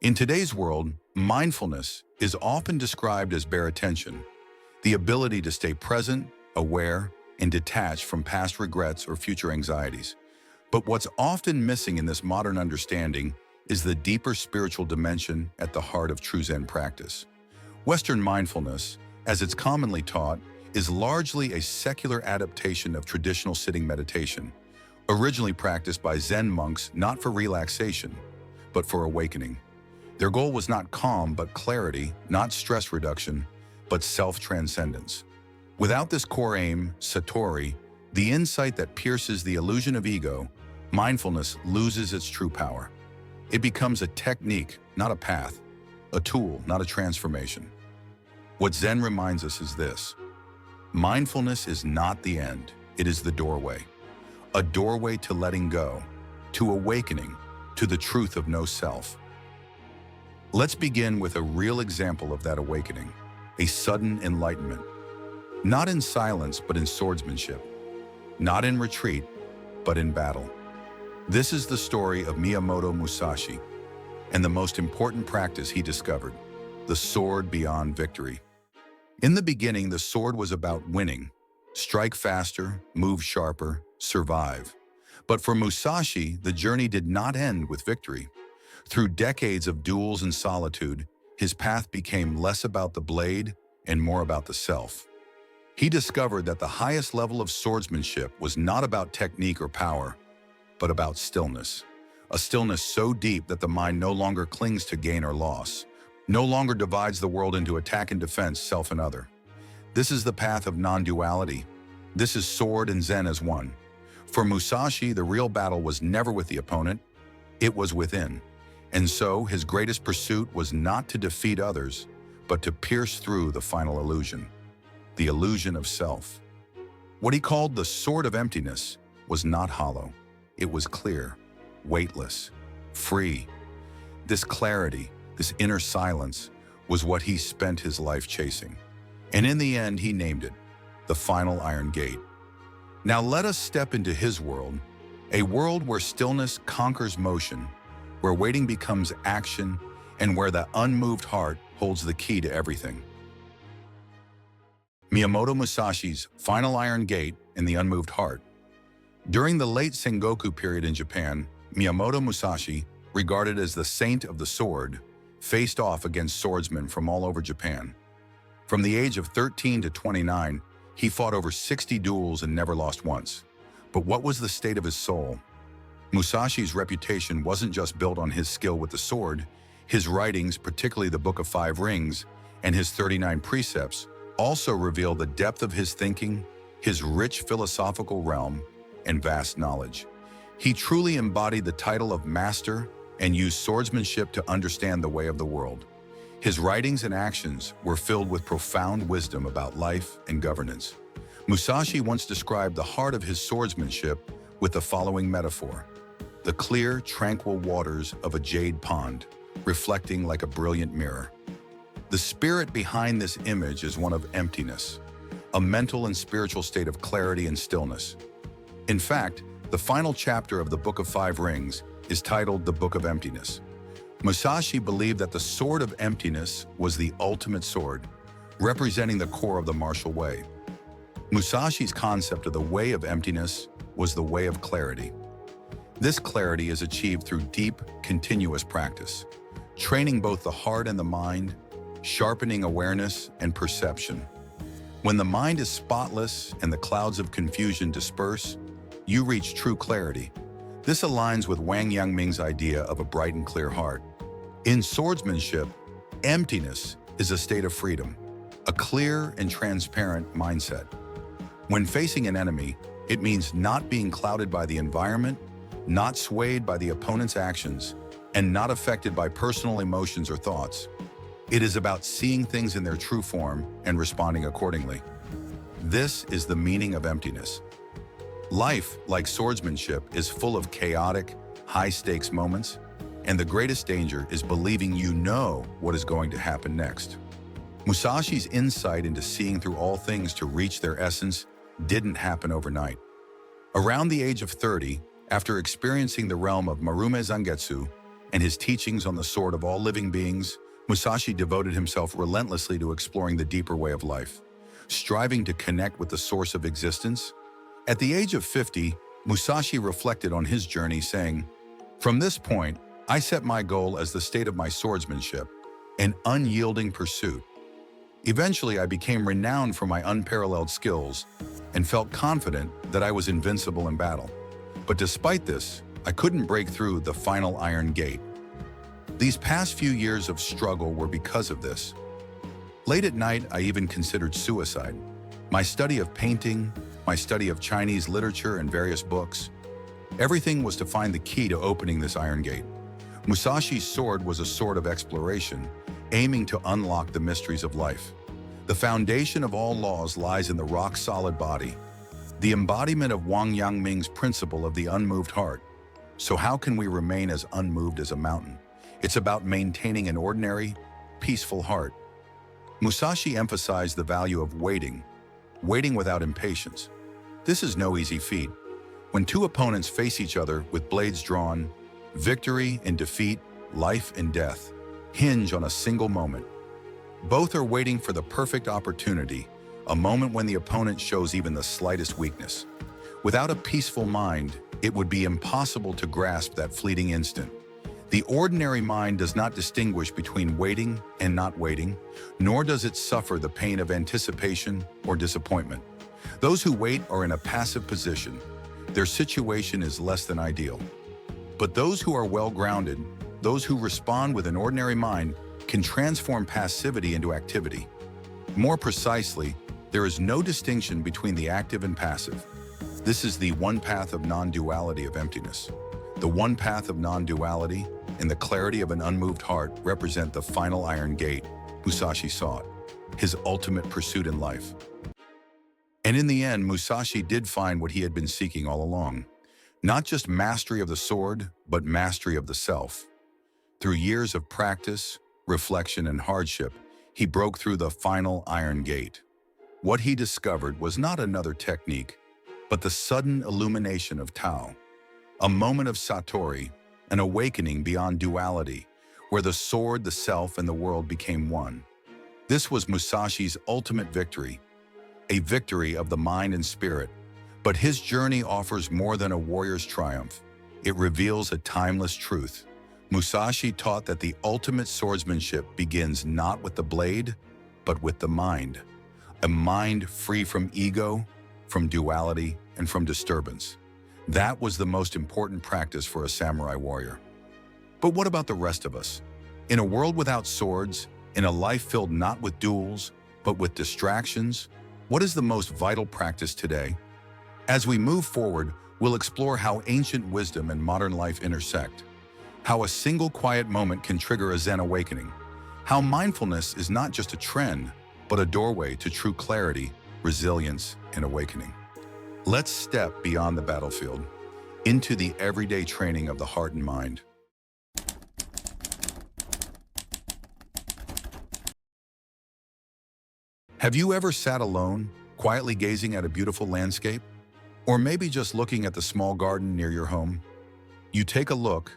In today's world, mindfulness is often described as bare attention, the ability to stay present, aware, and detached from past regrets or future anxieties. But what's often missing in this modern understanding is the deeper spiritual dimension at the heart of true Zen practice. Western mindfulness, as it's commonly taught, is largely a secular adaptation of traditional sitting meditation, originally practiced by Zen monks not for relaxation, but for awakening. Their goal was not calm, but clarity, not stress reduction, but self-transcendence. Without this core aim, Satori, the insight that pierces the illusion of ego, mindfulness loses its true power. It becomes a technique, not a path, a tool, not a transformation. What Zen reminds us is this: mindfulness is not the end, it is the doorway. A doorway to letting go, to awakening, to the truth of no self. Let's begin with a real example of that awakening, a sudden enlightenment. Not in silence, but in swordsmanship. Not in retreat, but in battle. This is the story of Miyamoto Musashi and the most important practice he discovered, the sword beyond victory. In the beginning, the sword was about winning, strike faster, move sharper, survive. But for Musashi, the journey did not end with victory. Through decades of duels and solitude, his path became less about the blade and more about the self. He discovered that the highest level of swordsmanship was not about technique or power, but about stillness. A stillness so deep that the mind no longer clings to gain or loss, no longer divides the world into attack and defense, self and other. This is the path of non-duality. This is sword and Zen as one. For Musashi, the real battle was never with the opponent, it was within. And so his greatest pursuit was not to defeat others, but to pierce through the final illusion, the illusion of self. What he called the sword of emptiness was not hollow. It was clear, weightless, free. This clarity, this inner silence, was what he spent his life chasing. And in the end, he named it the final iron gate. Now let us step into his world, a world where stillness conquers motion, where waiting becomes action, and where the unmoved heart holds the key to everything. Miyamoto Musashi's Final Iron Gate and the Unmoved Heart. During the late Sengoku period in Japan, Miyamoto Musashi, regarded as the saint of the sword, faced off against swordsmen from all over Japan. From the age of 13 to 29, he fought over 60 duels and never lost once. But what was the state of his soul? Musashi's reputation wasn't just built on his skill with the sword. His writings, particularly the Book of Five Rings and his 39 precepts, also reveal the depth of his thinking, his rich philosophical realm, and vast knowledge. He truly embodied the title of master and used swordsmanship to understand the way of the world. His writings and actions were filled with profound wisdom about life and governance. Musashi once described the heart of his swordsmanship with the following metaphor: the clear, tranquil waters of a jade pond, reflecting like a brilliant mirror. The spirit behind this image is one of emptiness, a mental and spiritual state of clarity and stillness. In fact, the final chapter of the Book of Five Rings is titled the Book of Emptiness. Musashi believed that the sword of emptiness was the ultimate sword, representing the core of the martial way. Musashi's concept of the way of emptiness was the way of clarity. This clarity is achieved through deep, continuous practice, training both the heart and the mind, sharpening awareness and perception. When the mind is spotless and the clouds of confusion disperse, you reach true clarity. This aligns with Wang Yangming's idea of a bright and clear heart. In swordsmanship, emptiness is a state of freedom, a clear and transparent mindset. When facing an enemy, it means not being clouded by the environment, not swayed by the opponent's actions, and not affected by personal emotions or thoughts. It is about seeing things in their true form and responding accordingly. This is the meaning of emptiness. Life, like swordsmanship, is full of chaotic, high-stakes moments, and the greatest danger is believing you know what is going to happen next. Musashi's insight into seeing through all things to reach their essence didn't happen overnight. Around the age of 30, after experiencing the realm of Marume Zangetsu, and his teachings on the sword of all living beings, Musashi devoted himself relentlessly to exploring the deeper way of life, striving to connect with the source of existence. At the age of 50, Musashi reflected on his journey, saying, "From this point, I set my goal as the state of my swordsmanship, an unyielding pursuit. Eventually, I became renowned for my unparalleled skills and felt confident that I was invincible in battle. But despite this, I couldn't break through the final iron gate. These past few years of struggle were because of this. Late at night, I even considered suicide. My study of painting, my study of Chinese literature and various books, everything was to find the key to opening this iron gate. Musashi's sword was a sword of exploration, aiming to unlock the mysteries of life. The foundation of all laws lies in the rock-solid body, the embodiment of Wang Yangming's principle of the unmoved heart. So how can we remain as unmoved as a mountain? It's about maintaining an ordinary, peaceful heart." Musashi emphasized the value of waiting without impatience. This is no easy feat. When two opponents face each other with blades drawn, victory and defeat, life and death, hinge on a single moment. Both are waiting for the perfect opportunity, a moment when the opponent shows even the slightest weakness. Without a peaceful mind, it would be impossible to grasp that fleeting instant. The ordinary mind does not distinguish between waiting and not waiting, nor does it suffer the pain of anticipation or disappointment. Those who wait are in a passive position. Their situation is less than ideal. But those who are well-grounded, those who respond with an ordinary mind, can transform passivity into activity. More precisely, there is no distinction between the active and passive. This is the one path of non-duality of emptiness. The one path of non-duality and the clarity of an unmoved heart represent the final iron gate Musashi sought, his ultimate pursuit in life. And in the end, Musashi did find what he had been seeking all along. Not just mastery of the sword, but mastery of the self. Through years of practice, reflection, and hardship, he broke through the final iron gate. What he discovered was not another technique, but the sudden illumination of Tao, a moment of Satori, an awakening beyond duality, where the sword, the self, and the world became one. This was Musashi's ultimate victory, a victory of the mind and spirit. But his journey offers more than a warrior's triumph. It reveals a timeless truth. Musashi taught that the ultimate swordsmanship begins not with the blade, but with the mind. A mind free from ego, from duality, and from disturbance. That was the most important practice for a samurai warrior. But what about the rest of us? In a world without swords, in a life filled not with duels, but with distractions, what is the most vital practice today? As we move forward, we'll explore how ancient wisdom and modern life intersect, how a single quiet moment can trigger a Zen awakening, how mindfulness is not just a trend, but a doorway to true clarity, resilience, and awakening. Let's step beyond the battlefield, into the everyday training of the heart and mind. Have you ever sat alone, quietly gazing at a beautiful landscape? Or maybe just looking at the small garden near your home? You take a look,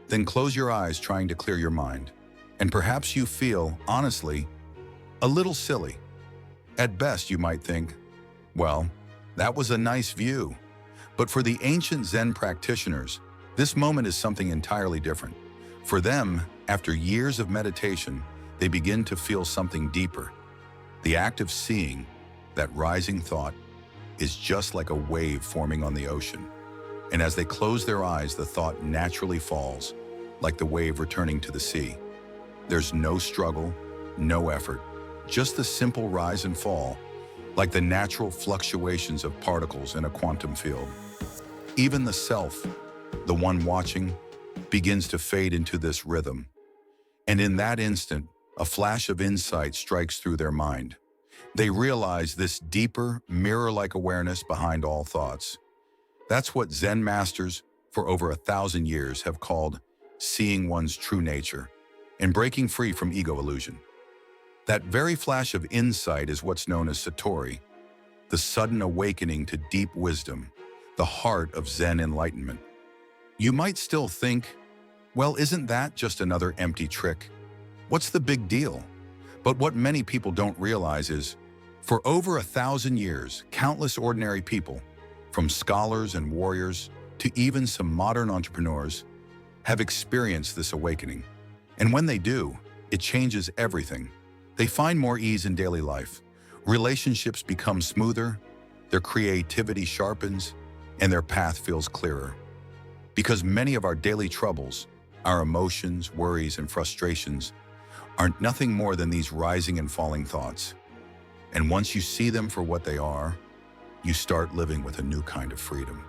then close your eyes trying to clear your mind. And perhaps you feel, honestly, a little silly. At best, you might think, well, that was a nice view. But for the ancient Zen practitioners, this moment is something entirely different. For them, after years of meditation, they begin to feel something deeper. The act of seeing, that rising thought, is just like a wave forming on the ocean. And as they close their eyes, the thought naturally falls, like the wave returning to the sea. There's no struggle, no effort, just the simple rise and fall, like the natural fluctuations of particles in a quantum field. Even the self, the one watching, begins to fade into this rhythm. And in that instant, a flash of insight strikes through their mind. They realize this deeper, mirror-like awareness behind all thoughts. That's what Zen masters for over 1,000 years have called seeing one's true nature and breaking free from ego illusion. That very flash of insight is what's known as Satori, the sudden awakening to deep wisdom, the heart of Zen enlightenment. You might still think, Well, isn't that just another empty trick? What's the big deal? But what many people don't realize is, for over 1,000 years, countless ordinary people, from scholars and warriors to even some modern entrepreneurs, have experienced this awakening. And when they do, it changes everything. They find more ease in daily life. Relationships become smoother, their creativity sharpens, and their path feels clearer. Because many of our daily troubles, our emotions, worries, and frustrations, aren't nothing more than these rising and falling thoughts. And once you see them for what they are, you start living with a new kind of freedom.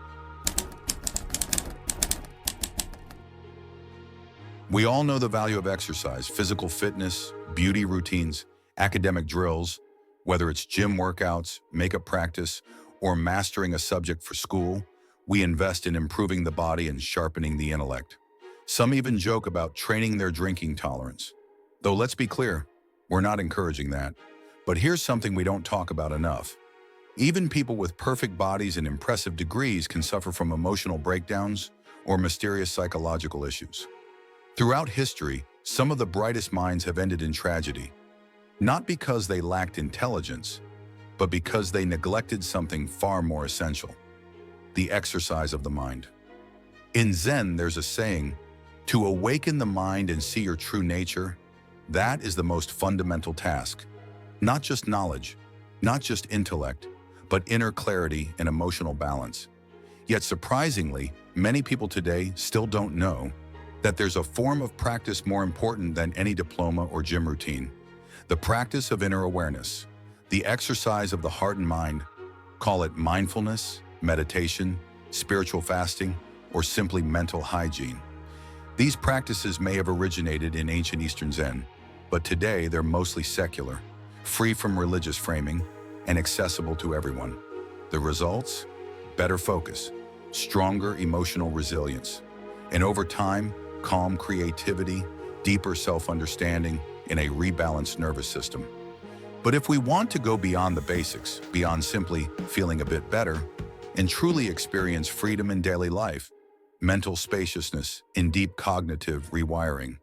We all know the value of exercise, physical fitness, beauty routines, academic drills, whether it's gym workouts, makeup practice, or mastering a subject for school. We invest in improving the body and sharpening the intellect. Some even joke about training their drinking tolerance. Though let's be clear, we're not encouraging that. But here's something we don't talk about enough. Even people with perfect bodies and impressive degrees can suffer from emotional breakdowns or mysterious psychological issues. Throughout history, some of the brightest minds have ended in tragedy, not because they lacked intelligence, but because they neglected something far more essential: the exercise of the mind. In Zen, there's a saying, "To awaken the mind and see your true nature, that is the most fundamental task." Not just knowledge, not just intellect, but inner clarity and emotional balance. Yet surprisingly, many people today still don't know that there's a form of practice more important than any diploma or gym routine: the practice of inner awareness, the exercise of the heart and mind. Call it mindfulness, meditation, spiritual fasting, or simply mental hygiene. These practices may have originated in ancient Eastern Zen, but today they're mostly secular, free from religious framing, and accessible to everyone. The results? Better focus, stronger emotional resilience, and over time, calm creativity, deeper self-understanding, and a rebalanced nervous system. But if we want to go beyond the basics, beyond simply feeling a bit better, and truly experience freedom in daily life, mental spaciousness, and deep cognitive rewiring,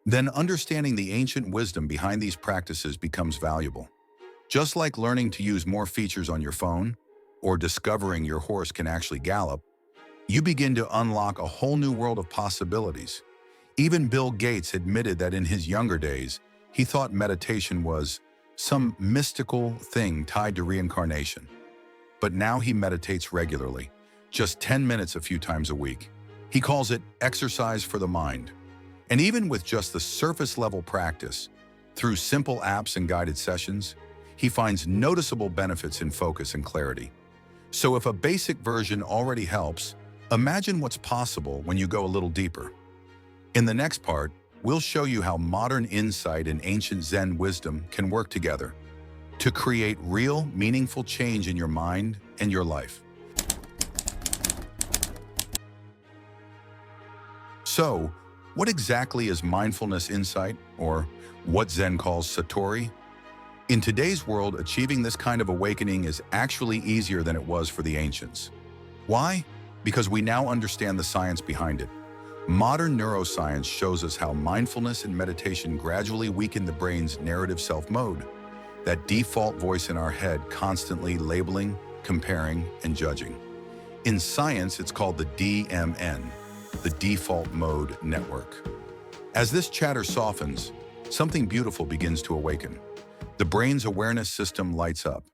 then understanding the ancient wisdom behind these practices becomes valuable. Just like learning to use more features on your phone, or discovering your horse can actually gallop, you begin to unlock a whole new world of possibilities. Even Bill Gates admitted that in his younger days, he thought meditation was some mystical thing tied to reincarnation. But now he meditates regularly, just 10 minutes a few times a week. He calls it exercise for the mind. And even with just the surface-level practice, through simple apps and guided sessions, he finds noticeable benefits in focus and clarity. So if a basic version already helps, imagine what's possible when you go a little deeper. In the next part, we'll show you how modern insight and ancient Zen wisdom can work together to create real, meaningful change in your mind and your life. So, what exactly is mindfulness insight, or what Zen calls Satori? In today's world, achieving this kind of awakening is actually easier than it was for the ancients. Why? Because we now understand the science behind it. Modern neuroscience shows us how mindfulness and meditation gradually weaken the brain's narrative self mode, that default voice in our head constantly labeling, comparing, and judging. In science, it's called the DMN, the default mode network. As this chatter softens, something beautiful begins to awaken. The brain's awareness system lights up.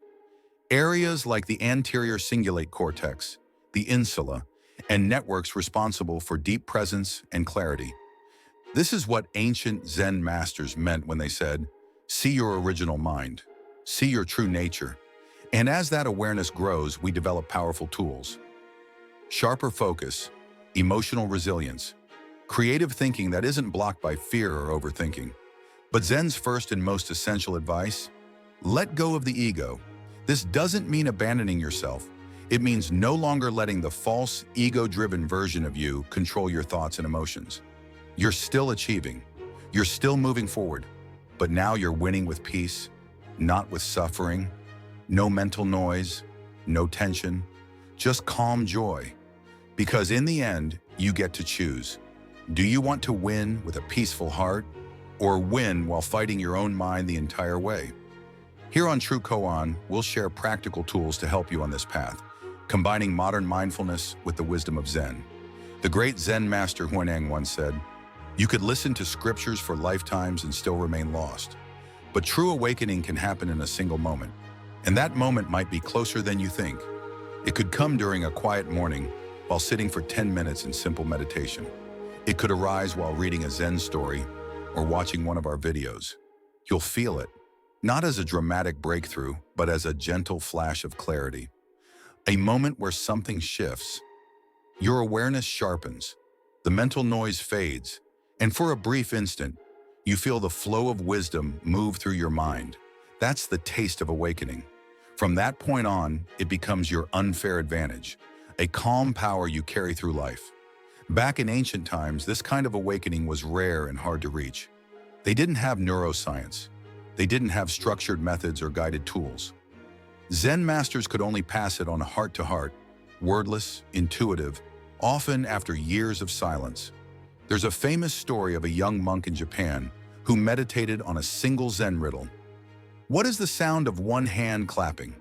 Areas like the anterior cingulate cortex, the insula, and networks responsible for deep presence and clarity. This is what ancient Zen masters meant when they said, "See your original mind, see your true nature." And as that awareness grows, we develop powerful tools: sharper focus, emotional resilience, creative thinking that isn't blocked by fear or overthinking. But Zen's first and most essential advice: let go of the ego. This doesn't mean abandoning yourself. It means no longer letting the false, ego-driven version of you control your thoughts and emotions. You're still achieving. You're still moving forward. But now you're winning with peace, not with suffering. No mental noise, no tension, just calm joy. Because in the end, you get to choose. Do you want to win with a peaceful heart, or win while fighting your own mind the entire way? Here on True Koan, we'll share practical tools to help you on this path, combining modern mindfulness with the wisdom of Zen. The great Zen master Huineng once said, "You could listen to scriptures for lifetimes and still remain lost. But true awakening can happen in a single moment, and that moment might be closer than you think. It could come during a quiet morning while sitting for 10 minutes in simple meditation. It could arise while reading a Zen story or watching one of our videos. You'll feel it, not as a dramatic breakthrough, but as a gentle flash of clarity. A moment where something shifts. Your awareness sharpens, the mental noise fades, and for a brief instant, you feel the flow of wisdom move through your mind. That's the taste of awakening. From that point on, it becomes your unfair advantage, a calm power you carry through life. Back in ancient times, this kind of awakening was rare and hard to reach. They didn't have neuroscience. They didn't have structured methods or guided tools. Zen masters could only pass it on a heart-to-heart, wordless, intuitive, often after years of silence. There's a famous story of a young monk in Japan who meditated on a single Zen riddle. What is the sound of one hand clapping?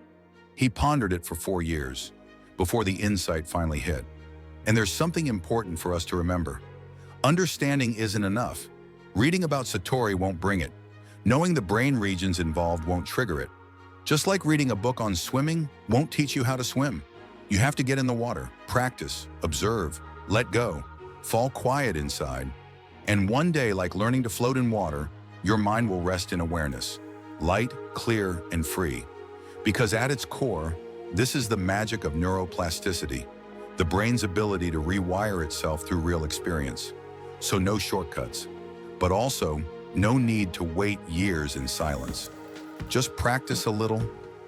He pondered it for 4 years, before the insight finally hit. And there's something important for us to remember. Understanding isn't enough. Reading about Satori won't bring it. Knowing the brain regions involved won't trigger it. Just like reading a book on swimming won't teach you how to swim. You have to get in the water, practice, observe, let go, fall quiet inside. And one day, like learning to float in water, your mind will rest in awareness, light, clear, and free. Because at its core, this is the magic of neuroplasticity, the brain's ability to rewire itself through real experience. So no shortcuts, but also no need to wait years in silence. Just practice a little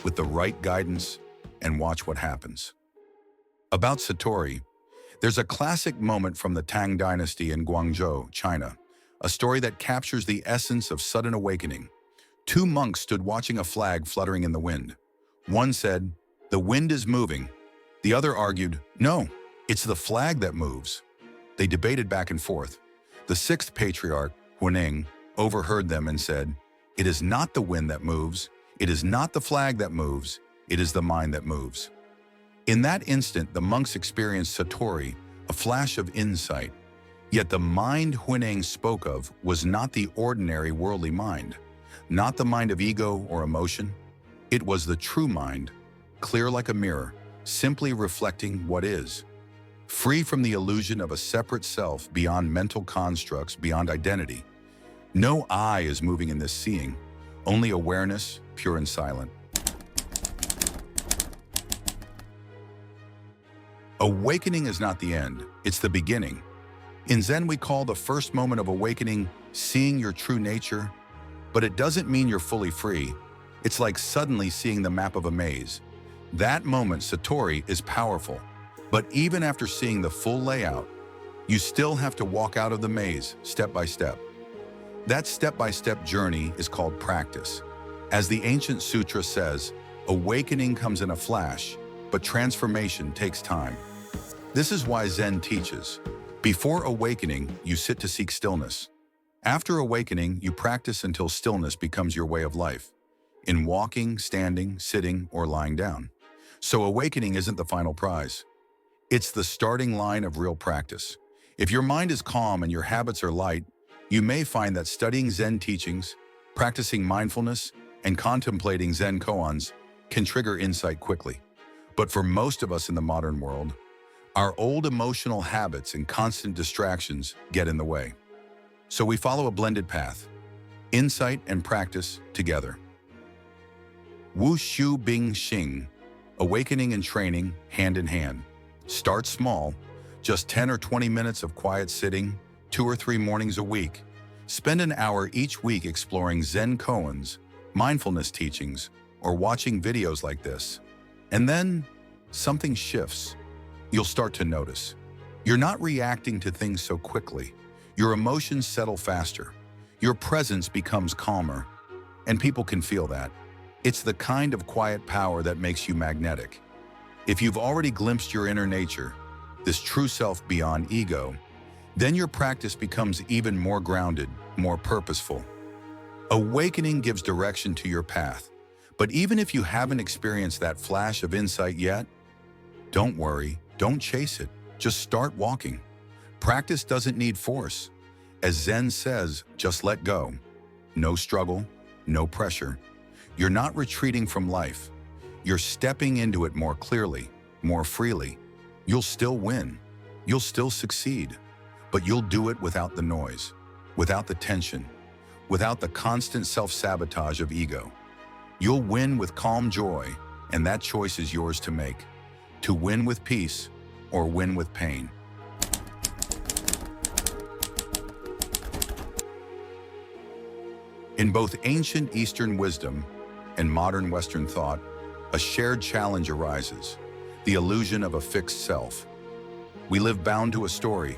with the right guidance and watch what happens. About Satori, there's a classic moment from the Tang Dynasty in Guangzhou, China, a story that captures the essence of sudden awakening. 2 monks stood watching a flag fluttering in the wind. One said, "The wind is moving." The other argued, "No, it's the flag that moves." They debated back and forth. The 6th patriarch, Huineng, overheard them and said, "It is not the wind that moves, it is not the flag that moves, it is the mind that moves." In that instant, the monks experienced Satori, a flash of insight. Yet the mind Huineng spoke of was not the ordinary worldly mind, not the mind of ego or emotion. It was the true mind, clear like a mirror, simply reflecting what is. Free from the illusion of a separate self beyond mental constructs, beyond identity. No I is moving in this seeing, only awareness, pure and silent. Awakening is not the end, it's the beginning. In Zen, we call the first moment of awakening seeing your true nature, but it doesn't mean you're fully free. It's like suddenly seeing the map of a maze. That moment, Satori, is powerful, but even after seeing the full layout, you still have to walk out of the maze step by step. That step-by-step journey is called practice. As the ancient sutra says, awakening comes in a flash, but transformation takes time. This is why Zen teaches, before awakening, you sit to seek stillness. After awakening, you practice until stillness becomes your way of life, in walking, standing, sitting, or lying down. So awakening isn't the final prize. It's the starting line of real practice. If your mind is calm and your habits are light, you may find that studying Zen teachings, practicing mindfulness, and contemplating Zen koans can trigger insight quickly. But for most of us in the modern world, our old emotional habits and constant distractions get in the way. So we follow a blended path, insight and practice together. Wu Shu Bing Xing, awakening and training hand in hand. Start small, just 10 or 20 minutes of quiet sitting, 2 or 3 mornings a week. Spend an hour each week exploring Zen koans, mindfulness teachings, or watching videos like this. And then something shifts. You'll start to notice. You're not reacting to things so quickly. Your emotions settle faster. Your presence becomes calmer. And people can feel that. It's the kind of quiet power that makes you magnetic. If you've already glimpsed your inner nature, this true self beyond ego, Then your practice becomes even more grounded, more purposeful. Awakening gives direction to your path. But even if you haven't experienced that flash of insight yet, don't worry, don't chase it. Just start walking. Practice doesn't need force. As Zen says, just let go. No struggle, no pressure. You're not retreating from life. You're stepping into it more clearly, more freely. You'll still win. You'll still succeed. But you'll do it without the noise, without the tension, without the constant self-sabotage of ego. You'll win with calm joy, and that choice is yours to make. To win with peace or win with pain. In both ancient Eastern wisdom and modern Western thought, a shared challenge arises, the illusion of a fixed self. We live bound to a story,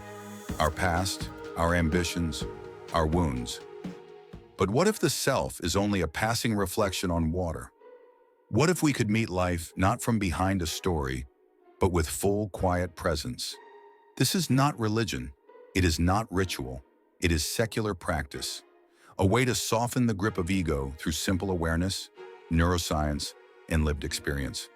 our past, our ambitions, our wounds. But what if the self is only a passing reflection on water? What if we could meet life not from behind a story, but with full, quiet presence? This is not religion. It is not ritual. It is secular practice. A way to soften the grip of ego through simple awareness, neuroscience, and lived experience.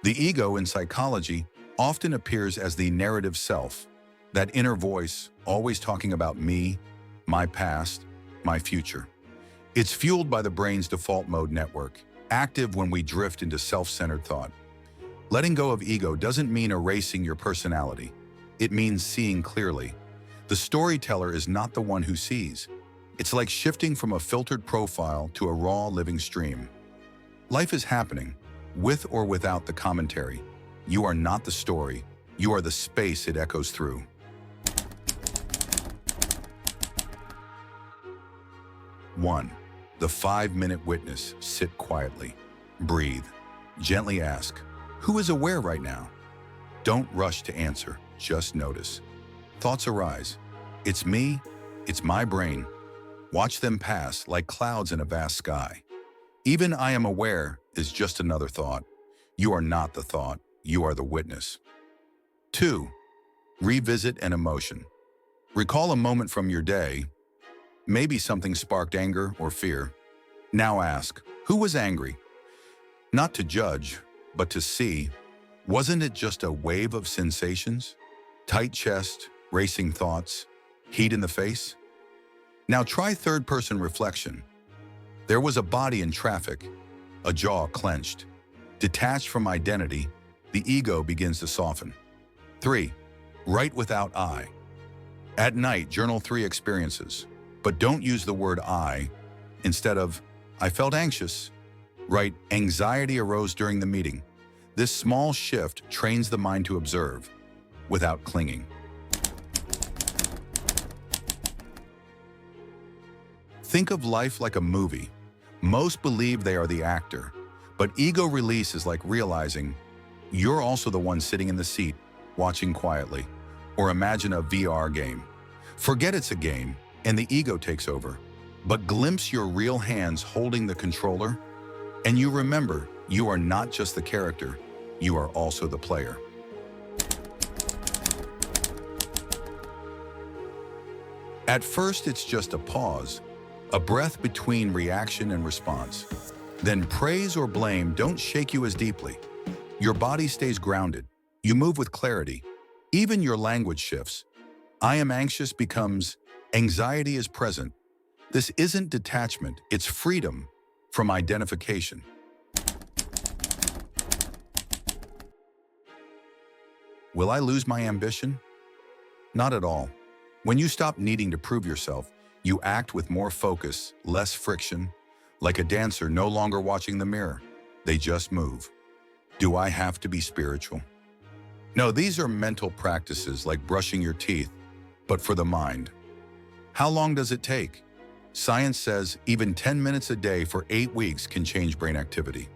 The ego in psychology often appears as the narrative self, that inner voice always talking about me, my past, my future. It's fueled by the brain's default mode network, active when we drift into self-centered thought. Letting go of ego doesn't mean erasing your personality. It means seeing clearly. The storyteller is not the one who sees. It's like shifting from a filtered profile to a raw living stream. Life is happening, with or without the commentary. You are not the story. You are the space it echoes through. One, the 5-minute witness. Sit quietly. Breathe. Gently ask, who is aware right now? Don't rush to answer. Just notice. Thoughts arise. It's me. It's my brain. Watch them pass like clouds in a vast sky. Even I am aware is just another thought. You are not the thought. You are the witness. 2. Revisit an emotion. Recall a moment from your day. Maybe something sparked anger or fear. Now ask, who was angry? Not to judge, but to see. Wasn't it just a wave of sensations? Tight chest, racing thoughts, heat in the face? Now try third-person reflection. There was a body in traffic, a jaw clenched. Detached from identity, the ego begins to soften. 3. Write without I. At night, journal 3 experiences, but don't use the word I. Instead of, I felt anxious, write, anxiety arose during the meeting. This small shift trains the mind to observe, without clinging. Think of life like a movie. Most believe they are the actor, but ego release is like realizing you're also the one sitting in the seat, watching quietly. Or imagine a VR game. Forget it's a game, and the ego takes over. But glimpse your real hands holding the controller, and you remember you are not just the character, you are also the player. At first, it's just a pause, a breath between reaction and response. Then praise or blame don't shake you as deeply. Your body stays grounded. You move with clarity. Even your language shifts. I am anxious becomes anxiety is present. This isn't detachment, it's freedom from identification. Will I lose my ambition? Not at all. When you stop needing to prove yourself, you act with more focus, less friction, like a dancer no longer watching the mirror. They just move. Do I have to be spiritual? No, these are mental practices like brushing your teeth, but for the mind. How long does it take? Science says even 10 minutes a day for 8 weeks can change brain activity.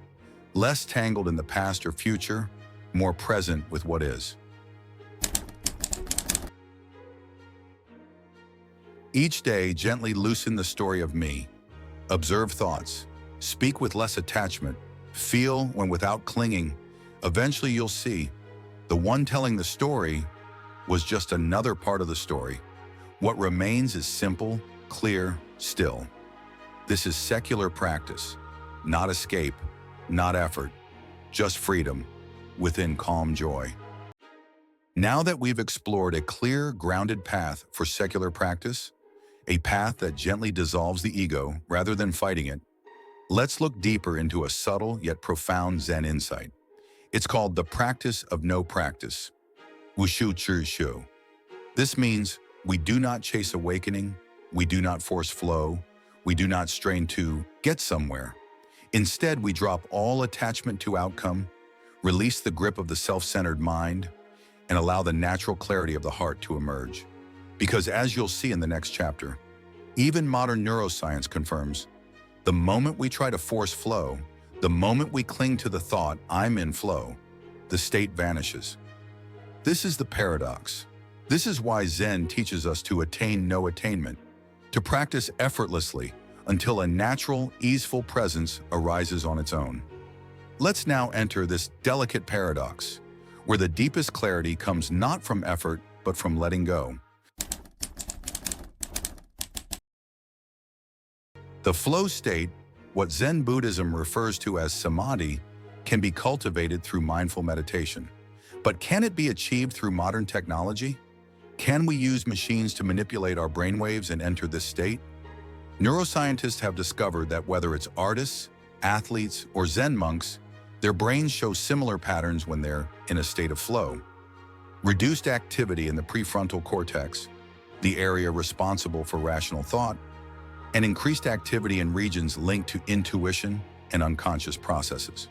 Less tangled in the past or future, more present with what is. Each day, gently loosen the story of me. Observe thoughts. Speak with less attachment. Feel when without clinging. Eventually you'll see the one telling the story was just another part of the story. What remains is simple, clear, still. This is secular practice, not escape, not effort, just freedom within calm joy. Now that we've explored a clear, grounded path for secular practice, a path that gently dissolves the ego rather than fighting it, let's look deeper into a subtle yet profound Zen insight. It's called the practice of no practice, 无修之修. This means we do not chase awakening, we do not force flow, we do not strain to get somewhere. Instead, we drop all attachment to outcome, release the grip of the self-centered mind, and allow the natural clarity of the heart to emerge. Because as you'll see in the next chapter, even modern neuroscience confirms, the moment we try to force flow, the moment we cling to the thought, I'm in flow, the state vanishes. This is the paradox. This is why Zen teaches us to attain no attainment, to practice effortlessly until a natural, easeful presence arises on its own. Let's now enter this delicate paradox, where the deepest clarity comes not from effort, but from letting go. The flow state, what Zen Buddhism refers to as samadhi, can be cultivated through mindful meditation. But can it be achieved through modern technology? Can we use machines to manipulate our brainwaves and enter this state? Neuroscientists have discovered that whether it's artists, athletes, or Zen monks, their brains show similar patterns when they're in a state of flow. Reduced activity in the prefrontal cortex, the area responsible for rational thought, and increased activity in regions linked to intuition and unconscious processes.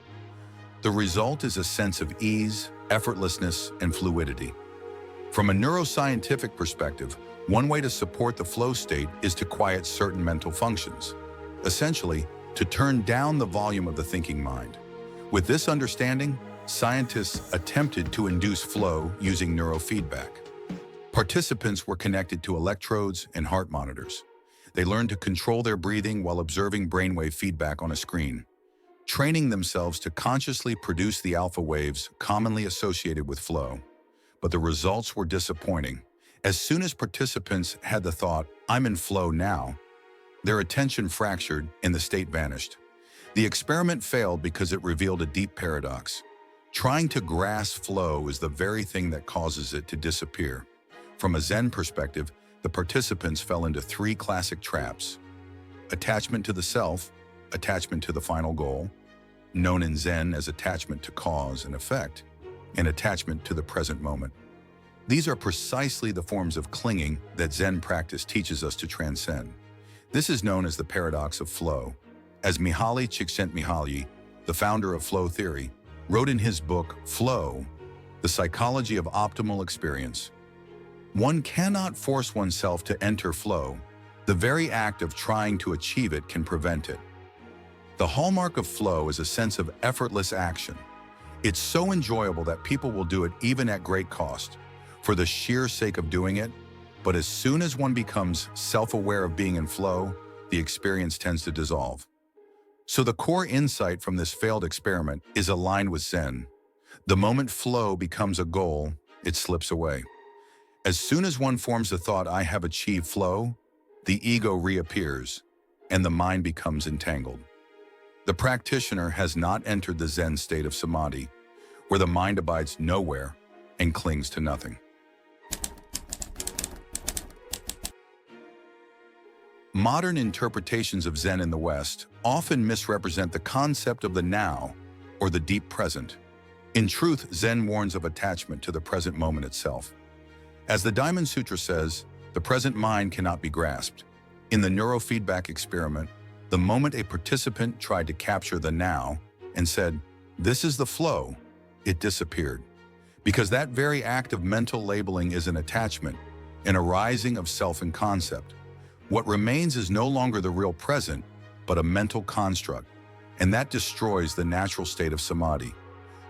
The result is a sense of ease, effortlessness, and fluidity. From a neuroscientific perspective, one way to support the flow state is to quiet certain mental functions, essentially, to turn down the volume of the thinking mind. With this understanding, scientists attempted to induce flow using neurofeedback. Participants were connected to electrodes and heart monitors. They learned to control their breathing while observing brainwave feedback on a screen, training themselves to consciously produce the alpha waves commonly associated with flow. But the results were disappointing. As soon as participants had the thought, I'm in flow now, their attention fractured and the state vanished. The experiment failed because it revealed a deep paradox. Trying to grasp flow is the very thing that causes it to disappear. From a Zen perspective, the participants fell into three classic traps: attachment to the self, attachment to the final goal, known in Zen as attachment to cause and effect, and attachment to the present moment. These are precisely the forms of clinging that Zen practice teaches us to transcend. This is known as the paradox of flow. As Mihaly Csikszentmihalyi, the founder of flow theory, wrote in his book, Flow, The Psychology of Optimal Experience, one cannot force oneself to enter flow. The very act of trying to achieve it can prevent it. The hallmark of flow is a sense of effortless action. It's so enjoyable that people will do it even at great cost, for the sheer sake of doing it. But as soon as one becomes self-aware of being in flow, the experience tends to dissolve. So the core insight from this failed experiment is aligned with Zen. The moment flow becomes a goal, it slips away. As soon as one forms the thought, I have achieved flow, the ego reappears, and the mind becomes entangled. The practitioner has not entered the Zen state of samadhi, where the mind abides nowhere and clings to nothing. Modern interpretations of Zen in the West often misrepresent the concept of the now, or the deep present. In truth, Zen warns of attachment to the present moment itself. As the Diamond Sutra says, the present mind cannot be grasped. In the neurofeedback experiment, the moment a participant tried to capture the now and said, "This is the flow," it disappeared. Because that very act of mental labeling is an attachment, an arising of self and concept. What remains is no longer the real present, but a mental construct, and that destroys the natural state of samadhi.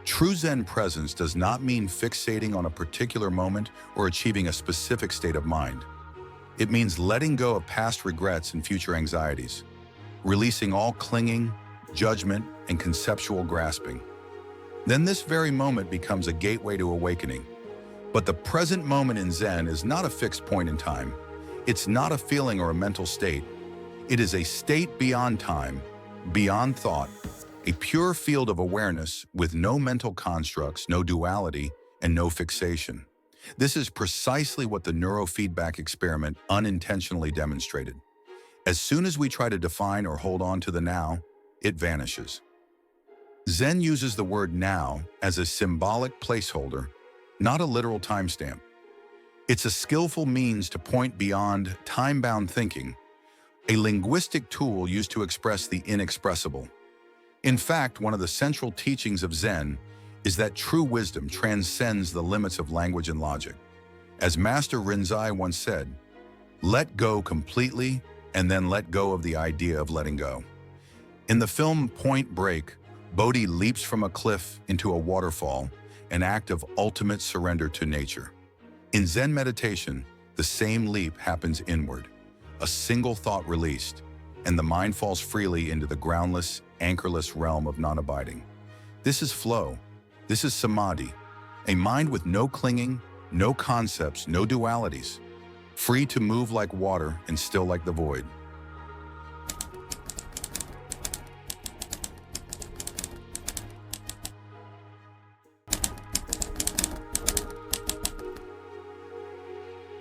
True Zen presence does not mean fixating on a particular moment or achieving a specific state of mind. It means letting go of past regrets and future anxieties, releasing all clinging, judgment, and conceptual grasping. Then this very moment becomes a gateway to awakening. But the present moment in Zen is not a fixed point in time. It's not a feeling or a mental state. It is a state beyond time, beyond thought, a pure field of awareness with no mental constructs, no duality, and no fixation. This is precisely what the neurofeedback experiment unintentionally demonstrated. As soon as we try to define or hold on to the now, it vanishes. Zen uses the word now as a symbolic placeholder, not a literal timestamp. It's a skillful means to point beyond time-bound thinking, a linguistic tool used to express the inexpressible. In fact, one of the central teachings of Zen is that true wisdom transcends the limits of language and logic. As Master Rinzai once said, "Let go completely and then let go of the idea of letting go." In the film Point Break, Bodhi leaps from a cliff into a waterfall, an act of ultimate surrender to nature. In Zen meditation, the same leap happens inward, a single thought released, and the mind falls freely into the groundless, anchorless realm of non-abiding. This is flow. This is samadhi, a mind with no clinging, no concepts, no dualities, free to move like water and still like the void.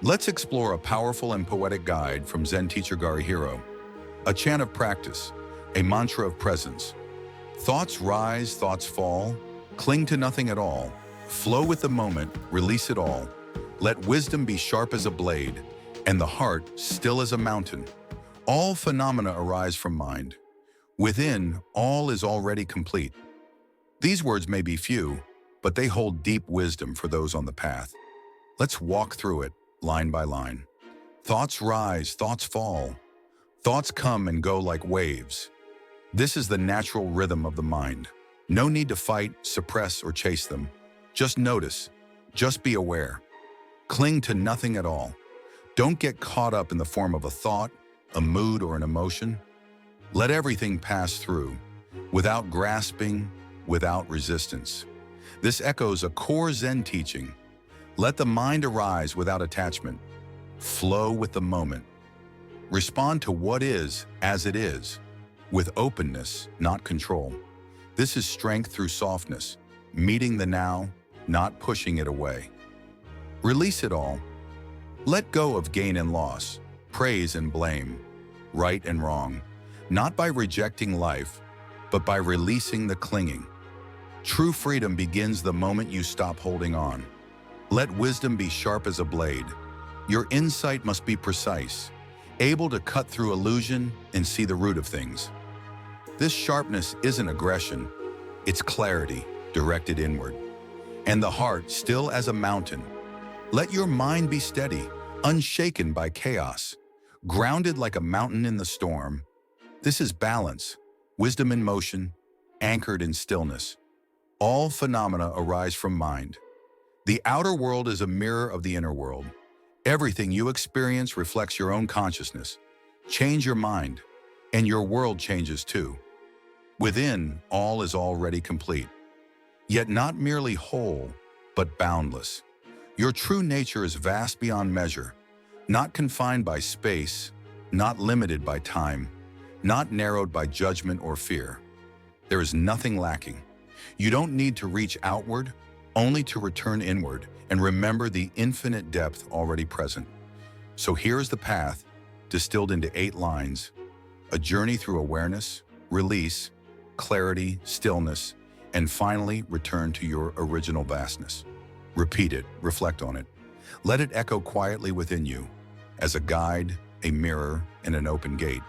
Let's explore a powerful and poetic guide from Zen teacher Ihiro, a chant of practice, a mantra of presence. Thoughts rise, thoughts fall, cling to nothing at all, flow with the moment, release it all. Let wisdom be sharp as a blade, and the heart still as a mountain. All phenomena arise from mind. Within, all is already complete. These words may be few, but they hold deep wisdom for those on the path. Let's walk through it, line by line. Thoughts rise, thoughts fall. Thoughts come and go like waves. This is the natural rhythm of the mind. No need to fight, suppress, or chase them. Just notice. Just be aware. Cling to nothing at all. Don't get caught up in the form of a thought, a mood, or an emotion. Let everything pass through, without grasping, without resistance. This echoes a core Zen teaching. Let the mind arise without attachment. Flow with the moment. Respond to what is as it is, with openness, not control. This is strength through softness, meeting the now, not pushing it away. Release it all. Let go of gain and loss, praise and blame, right and wrong, not by rejecting life, but by releasing the clinging. True freedom begins the moment you stop holding on. Let wisdom be sharp as a blade. Your insight must be precise, able to cut through illusion and see the root of things. This sharpness isn't aggression, it's clarity directed inward. And the heart still as a mountain. Let your mind be steady, unshaken by chaos, grounded like a mountain in the storm. This is balance, wisdom in motion, anchored in stillness. All phenomena arise from mind. The outer world is a mirror of the inner world. Everything you experience reflects your own consciousness. Change your mind, and your world changes too. Within, all is already complete. Yet not merely whole, but boundless. Your true nature is vast beyond measure, not confined by space, not limited by time, not narrowed by judgment or fear. There is nothing lacking. You don't need to reach outward, only to return inward and remember the infinite depth already present. So here's the path, distilled into 8 lines, a journey through awareness, release, clarity, stillness, and finally return to your original vastness. Repeat it, reflect on it. Let it echo quietly within you, as a guide, a mirror, and an open gate.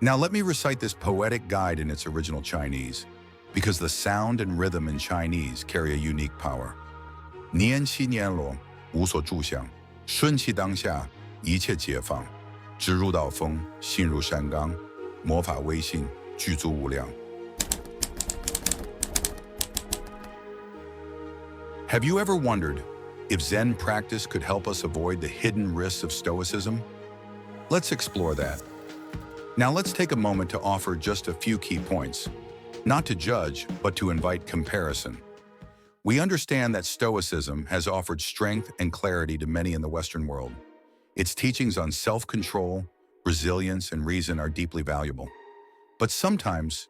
Now let me recite this poetic guide in its original Chinese, because the sound and rhythm in Chinese carry a unique power. 年息年落，无所住想，顺其当下，一切解放，直入道风，心如山冈，魔法微信，具足无量。Have you ever wondered if Zen practice could help us avoid the hidden risks of Stoicism? Let's explore that. Now let's take a moment to offer just a few key points. not to judge, but to invite comparison. We understand that Stoicism has offered strength and clarity to many in the Western world. Its teachings on self-control, resilience, and reason are deeply valuable. But sometimes,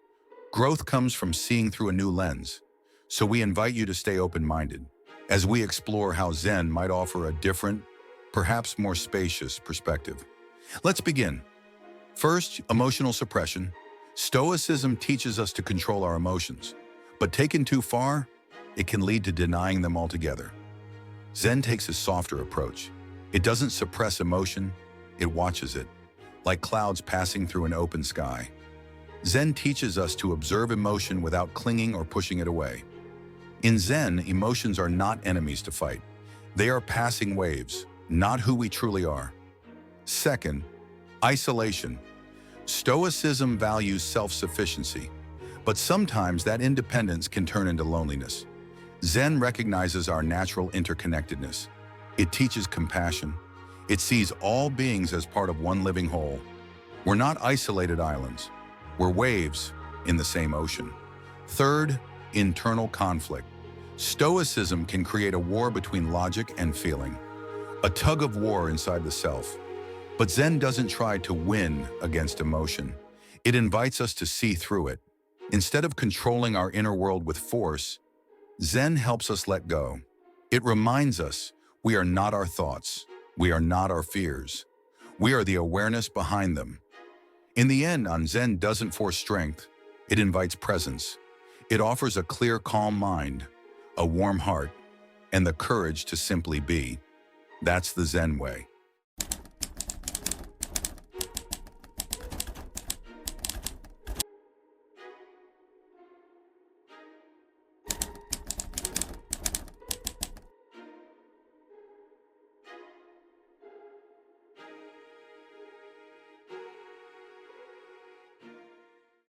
growth comes from seeing through a new lens. So we invite you to stay open-minded as we explore how Zen might offer a different, perhaps more spacious perspective. Let's begin. First, emotional suppression. Stoicism teaches us to control our emotions, but taken too far, it can lead to denying them altogether. Zen takes a softer approach. It doesn't suppress emotion, it watches it, like clouds passing through an open sky. Zen teaches us to observe emotion without clinging or pushing it away. In Zen, emotions are not enemies to fight. They are passing waves, not who we truly are. Second, isolation. Stoicism values self-sufficiency, but sometimes that independence can turn into loneliness. Zen recognizes our natural interconnectedness. It teaches compassion. It sees all beings as part of one living whole. We're not isolated islands. We're waves in the same ocean. Third, internal conflict. Stoicism can create a war between logic and feeling, a tug of war inside the self. But Zen doesn't try to win against emotion. It invites us to see through it. Instead of controlling our inner world with force, Zen helps us let go. It reminds us we are not our thoughts. We are not our fears. We are the awareness behind them. In the end, Zen doesn't force strength. It invites presence. It offers a clear, calm mind, a warm heart, and the courage to simply be. That's the Zen way.